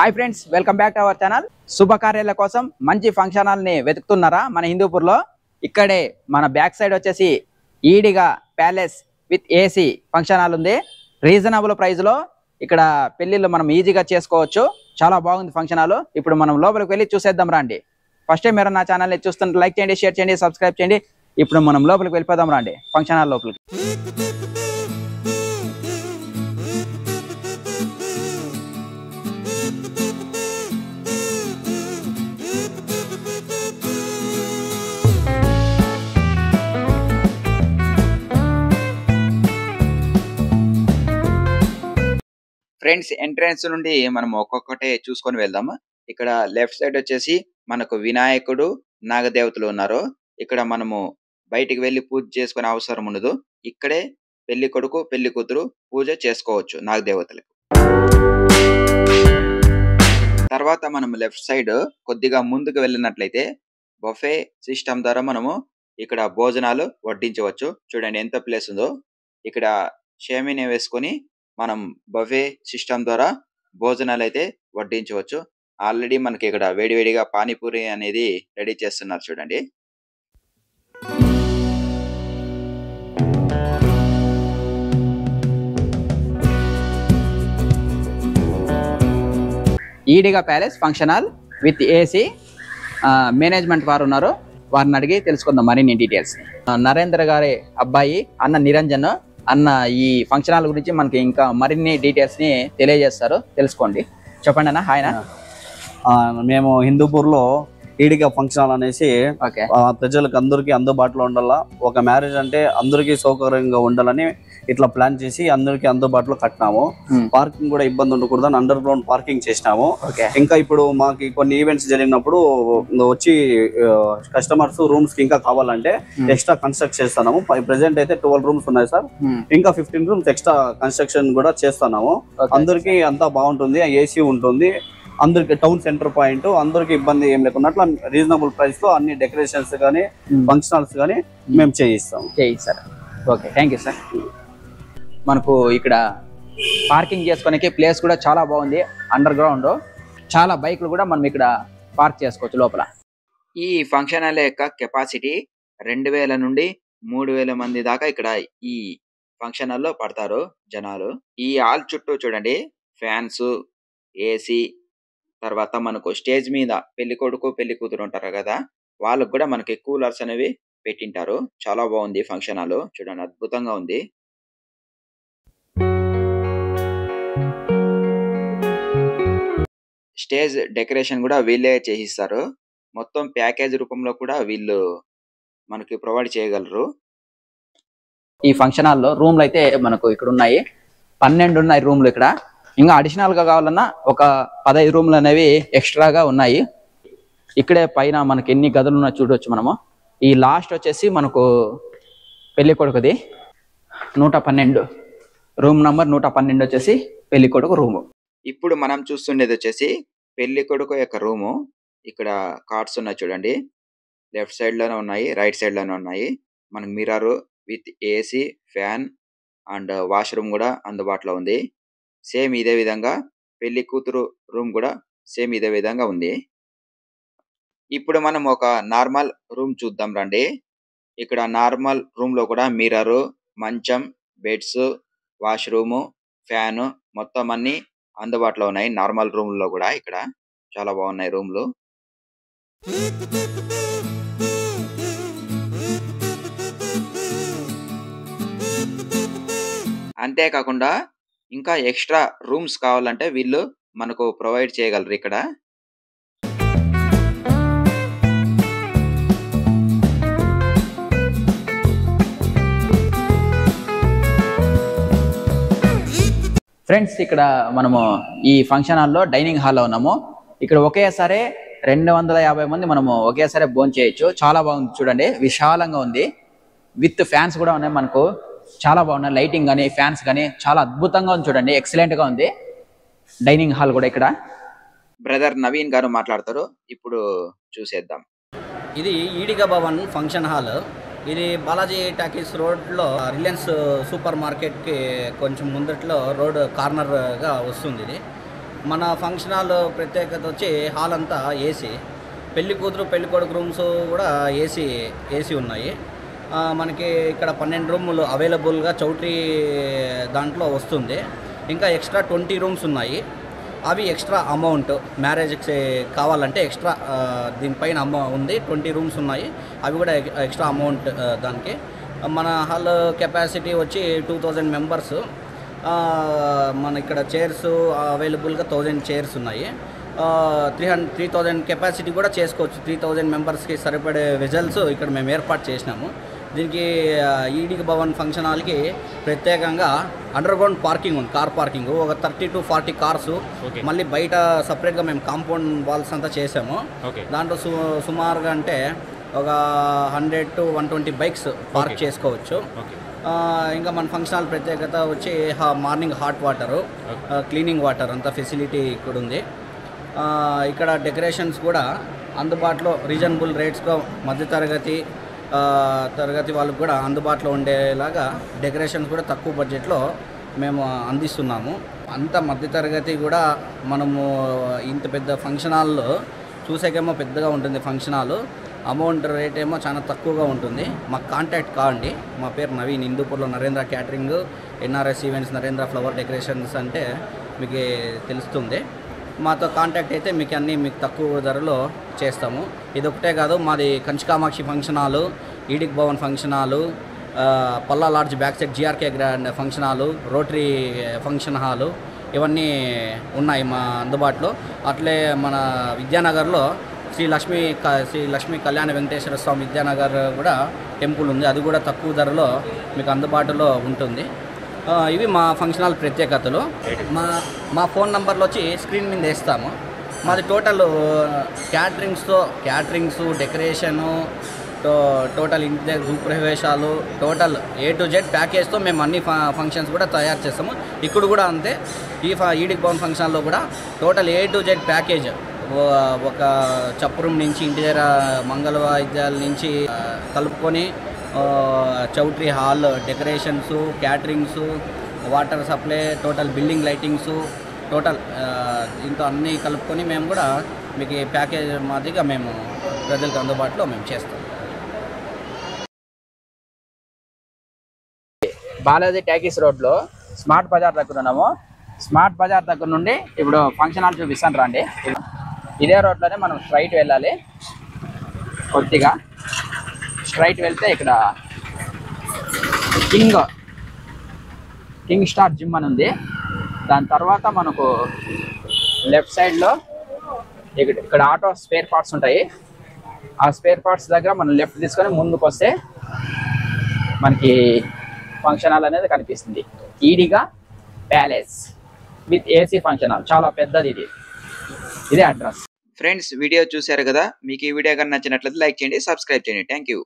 Hi friends, welcome back to our channel. శుభకార్యాల కోసం మంచి ఫంక్షన్ హాల్ని వెతుకుతున్నారా? మన హిందూపూర్లో ఇక్కడే మన బ్యాక్ సైడ్ వచ్చేసి Ediga Palace with AC function hall ఉంది. రీజనబుల్ ప్రైస్లో ఇక్కడ పెళ్ళిళ్ళు మనం ఈజీగా చేసుకోవచ్చు. చాలా బాగుంది ఫంక్షన్ హాల్. ఇప్పుడు మనం లోపలికి వెళ్ళి చూసేద్దాం రండి. ఫస్ట్ టైం మీరు నా ఛానల్ని చూస్తుంటే లైక్ చేయండి, షేర్ చేయండి, సబ్స్క్రైబ్ చేయండి. ఇప్పుడు మనం లోపలికి వెళ్ళిపోదాం రండి, ఫంక్షన్ హాల్ లోపలికి. ఫ్రెండ్స్, ఎంట్రన్స్ నుండి మనం ఒక్కొక్కటే చూసుకొని వెళ్దాము. ఇక్కడ లెఫ్ట్ సైడ్ వచ్చేసి మనకు వినాయకుడు, నాగదేవతలు ఉన్నారు. ఇక్కడ మనము బయటికి వెళ్ళి పూజ చేసుకునే అవసరం ఉండదు. ఇక్కడే పెళ్లి కొడుకు, పెళ్లి కూతురు పూజ చేసుకోవచ్చు నాగదేవతలకు. తర్వాత మనం లెఫ్ట్ సైడ్ కొద్దిగా ముందుకు వెళ్ళినట్లయితే బఫే సిస్టమ్ ద్వారా మనము ఇక్కడ భోజనాలు వడ్డించవచ్చు. చూడండి ఎంత ప్లేస్ ఉందో. ఇక్కడ షేమిని వేసుకొని మనం బఫే సిస్టమ్ ద్వారా భోజనాలు అయితే వడ్డించవచ్చు. ఆల్రెడీ మనకి ఇక్కడ వేడివేడిగా పానీపూరి అనేది రెడీ చేస్తున్నారు చూడండి. Ediga Palace function hall with AC management వారు ఉన్నారు. వారిని అడిగి తెలుసుకుందాం మరిన్ని డీటెయిల్స్. నరేంద్ర గారి అబ్బాయి అన్న నిరంజన్ అన్న ఈ ఫంక్షన్ హాల్ గురించి మనకి ఇంకా మరిన్ని డీటెయిల్స్ ని తెలియజేస్తారు. తెలుసుకోండి. చెప్పండి అన్న. హాయ్ అన్న. మేము హిందూపూర్లో ఈడిగా ఫంక్షన్ హాల్ అనేసి ప్రజలకు అందరికీ అందుబాటులో ఉండాలా, ఒక మ్యారేజ్ అంటే అందరికీ సౌకర్యంగా ఉండాలని ఇట్లా ప్లాన్ చేసి అందరికి అందుబాటులో కట్టినాము. పార్కింగ్ కూడా ఇబ్బంది ఉండకూడదని అండర్ గ్రౌండ్ పార్కింగ్ చేసినాము. ఇంకా ఇప్పుడు మాకు కొన్ని ఈవెంట్స్ జరిగినప్పుడు వచ్చి కస్టమర్స్ రూమ్స్ కి ఇంకా కావాలంటే ఎక్స్ట్రా కన్స్ట్రక్ట్ చేస్తున్నాము. ప్రెసెంట్ అయితే 12 రూమ్స్ ఉన్నాయి సార్. ఇంకా 15 రూమ్స్ ఎక్స్ట్రా కన్స్ట్రక్షన్ కూడా చేస్తున్నాము. అందరికి అంతా బాగుంటుంది, ఏసీ ఉంటుంది, అందరికి టౌన్ సెంటర్ పాయింట్, అందరికి ఇబ్బంది ఏం లేకుండా అట్లా రీజనబుల్ ప్రైస్ లో అన్ని డెకరేషన్స్ కానీ ఫంక్షన్ హాల్స్ కానీ మేము చేయిస్తాం. Okay, thank you sir. మనకు ఇక్కడ పార్కింగ్ చేసుకోనికి ప్లేస్ కూడా చాలా బాగుంది. అండర్ గ్రౌండ్ చాలా బైక్లు కూడా మనం ఇక్కడ పార్క్ చేసుకోవచ్చు లోపల. ఈ ఫంక్షన్ హాల్ యొక్క కెపాసిటీ 2000 నుండి 3000 మంది దాకా ఇక్కడ ఈ ఫంక్షన్ హాల్లో పడతారు జనాలు. ఈ హాల్ చుట్టూ చూడండి ఫ్యాన్స్, ఏసీ, తర్వాత మనకు స్టేజ్ మీద పెళ్లి కొడుకు పెళ్లి కూతురు ఉంటారు కదా, వాళ్ళకు కూడా మనకి కూలర్స్ అనేవి పెట్టింటారు. చాలా బాగుంది ఫంక్షన్ హాల్. చూడండి అద్భుతంగా ఉంది. స్టేజ్ డెకరేషన్ కూడా వీళ్ళే చేయిస్తారు. మొత్తం ప్యాకేజ్ రూపంలో కూడా వీళ్ళు మనకి ప్రొవైడ్ చేయగలరు. ఈ ఫంక్షన్ హాల్లో రూమ్లు అయితే మనకు ఇక్కడ ఉన్నాయి. 12 ఉన్నాయి రూమ్లు. ఇక్కడ ఇంకా అడిషనల్ గా కావాలన్నా ఒక 15 రూమ్లు అనేవి ఎక్స్ట్రాగా ఉన్నాయి. ఇక్కడే పైన మనకి ఎన్ని గదులు ఉన్నా చూడవచ్చు మనము. ఈ లాస్ట్ వచ్చేసి మనకు పెళ్లి కొడుకుది 112 రూమ్ నంబర్ 112 వచ్చేసి పెళ్లి కొడుకు రూము. ఇప్పుడు మనం చూస్తుండేది వచ్చేసి పెళ్లి కొడుకు యొక్క రూము. ఇక్కడ కార్డ్స్ ఉన్నాయి చూడండి. లెఫ్ట్ సైడ్ లోనే ఉన్నాయి, రైట్ సైడ్ లోనే ఉన్నాయి. మనకి mirror with AC, fan and washroom కూడా అందుబాటులో ఉంది. సేమ్ ఇదే విధంగా పెళ్లి కూతురు రూమ్ కూడా సేమ్ ఇదే విధంగా ఉంది. ఇప్పుడు మనం ఒక నార్మల్ రూమ్ చూద్దాం రండి. ఇక్కడ నార్మల్ రూమ్ లో కూడా మిర్రర్, మంచం, బెడ్స్, వాష్రూము, ఫ్యాన్ మొత్తం అన్ని అందుబాటులో ఉన్నాయి. నార్మల్ రూమ్ లో కూడా ఇక్కడ చాలా బాగున్నాయి రూమ్లు. అంతేకాకుండా ఇంకా ఎక్స్ట్రా రూమ్స్ కావాలంటే వీళ్ళు మనకు ప్రొవైడ్ చేయగలరు ఇక్కడ. ఫ్రెండ్స్, ఇక్కడ మనము ఈ ఫంక్షన్ హాల్లో డైనింగ్ హాల్లో ఉన్నాము. ఇక్కడ ఒకేసారి 250 మంది మనము ఒకేసారి భోజనం చేయొచ్చు. చాలా బాగుంది చూడండి, విశాలంగా ఉంది. విత్ ఫ్యాన్స్ కూడా ఉన్నాయి మనకు. చాలా బాగున్నాయి. లైటింగ్ కానీ ఫ్యాన్స్ కానీ చాలా అద్భుతంగా ఉంది చూడండి. ఎక్సలెంట్ గా ఉంది డైనింగ్ హాల్ కూడా. ఇక్కడ బ్రదర్ నవీన్ గారు మాట్లాడతారు. ఇప్పుడు చూసేద్దాం. ఇది ఈడిగా భవన్ ఫంక్షన్ హాల్. ఇది బాలాజీ టాకీస్ రోడ్లో రిలయన్స్ సూపర్ మార్కెట్కి కొంచెం ముందట్లో రోడ్ కార్నర్గా వస్తుంది. ఇది మన ఫంక్షన్ హాల్ ప్రత్యేకత వచ్చి హాల్ అంతా ఏసీ, పెళ్లి కూతురు పెళ్లి కొడుకు రూమ్స్ కూడా ఏసీ ఉన్నాయి. మనకి ఇక్కడ 12 రూములు అవైలబుల్గా చౌట్రీ దాంట్లో వస్తుంది. ఇంకా ఎక్స్ట్రా 20 రూమ్స్ ఉన్నాయి. అవి ఎక్స్ట్రా అమౌంట్, మ్యారేజ్కి కావాలంటే ఎక్స్ట్రా దీనిపైన ఉంది. 20 రూమ్స్ ఉన్నాయి, అవి కూడా ఎక్స్ట్రా అమౌంట్ దానికి. మన హాల్ కెపాసిటీ వచ్చి 2000 మెంబర్స్. మన ఇక్కడ చైర్స్ అవైలబుల్గా 1000 చైర్స్ ఉన్నాయి. 3000 కెపాసిటీ కూడా చేసుకోవచ్చు. 3000 మెంబర్స్కి సరిపడే వెజల్స్ ఇక్కడ మేము ఏర్పాటు చేసినాము. దీనికి ఈడిక భవన్ ఫంక్షన్ హాల్కి ప్రత్యేకంగా అండర్ గ్రౌండ్ పార్కింగ్ ఉంది, కార్ పార్కింగ్. ఒక 30 to 40 కార్స్. మళ్ళీ బయట సపరేట్గా మేము కాంపౌండ్ వాల్స్ అంతా చేసాము. దాంట్లో సుమారుగా అంటే ఒక 100 to 120 బైక్స్ పార్క్ చేసుకోవచ్చు. ఇంకా మన ఫంక్షన్ హాల్ ప్రత్యేకత వచ్చి morning hot water, cleaning water అంతా ఫెసిలిటీ ఇక్కడ ఉంది. ఇక్కడ డెకరేషన్స్ కూడా అందుబాటులో రీజనబుల్ రేట్స్గా మధ్యతరగతి వాళ్ళకు కూడా అందుబాటులో ఉండేలాగా డెకరేషన్స్ కూడా తక్కువ బడ్జెట్లో మేము అందిస్తున్నాము. అంత మధ్యతరగతి కూడా మనము ఇంత పెద్ద ఫంక్షన్ హాల్లో చూసాకేమో పెద్దగా ఉంటుంది ఫంక్షన్ హాల్. అమౌంట్ రేట్ ఏమో చాలా తక్కువగా ఉంటుంది. మాకు కాంటాక్ట్ కావండి. మా పేరు నవీన్, హిందూపూర్లో Narendra catering, NRS events, Narendra flower decorations అంటే మీకు తెలుస్తుంది. మాతో కాంటాక్ట్ అయితే మీకు అన్నీ మీకు తక్కువ ధరలో చేస్తాము. ఇది ఒకటే కాదు, మాది Kanchi Kamakshi function hall, Ediga Bhavan function hall, Palla lodge back side GRK grand function hall, Rotary function hall ఇవన్నీ ఉన్నాయి మా అందుబాటులో. అట్లే మన విద్యానగర్లో శ్రీ లక్ష్మీ కళ్యాణ వెంకటేశ్వర స్వామి విద్యానగర్ కూడా టెంపుల్ ఉంది. అది కూడా తక్కువ ధరలో మీకు అందుబాటులో ఉంటుంది. ఇవి మా ఫంక్షన్ హాల్ ప్రత్యేకతలు. మా ఫోన్ నంబర్లు వచ్చి స్క్రీన్ మీద వేస్తాము. మాది టోటల్ క్యాటరింగ్స్, డెకరేషను, టోటల్ ఇంటి దగ్గర గృహప్రవేశాలు, టోటల్ A to Z ప్యాకేజ్తో మేము అన్ని ఫంక్షన్స్ కూడా తయారు చేస్తాము. ఇక్కడ కూడా అంతే. ఈడిక్ భవన్ ఫంక్షన్ హాల్లో కూడా total A to Z package, ఒక చప్పురం నుంచి ఇంటి దగ్గర మంగళ వాయిద్యాల నుంచి కలుపుకొని choultry hall, decorations, caterings, water supply, total building lightings, total ఇంత అన్నీ కలుపుకొని మేము కూడా మీకు ప్యాకేజ్ మాదిరిగా మేము ప్రజలకు అందుబాటులో మేము చేస్తాం. బాలాజీ టాకీస్ రోడ్లో స్మార్ట్ బజార్ దగ్గర ఉన్నాము. స్మార్ట్ బజార్ దగ్గర నుండి ఇప్పుడు ఫంక్షన్ హాల్ చూపిస్తాను రండి. ఇదే రోడ్లోనే మనం స్ట్రైట్ వెళ్ళాలి. కొద్దిగా స్ట్రైట్ వెళ్తే ఇక్కడ కింగ్ స్టార్ జిమ్ అని ఉంది. దాని తర్వాత మనకు లెఫ్ట్ సైడ్లో ఇక్కడ ఆటో స్పేర్ పార్ట్స్ ఉంటాయి. ఆ స్పేర్ పార్ట్స్ దగ్గర మనం లెఫ్ట్ తీసుకొని ముందుకు వస్తే మనకి ఫంక్షన్ హాల్ అనేది కనిపిస్తుంది. Ediga Palace with AC function hall, చాలా పెద్దది ఇదే అడ్రస్. ఫ్రెండ్స్, వీడియో చూశారు కదా. మీకు ఈ వీడియో కనుక నచ్చినట్లయితే లైక్ చేయండి, సబ్స్క్రైబ్ చేయండి. Thank you.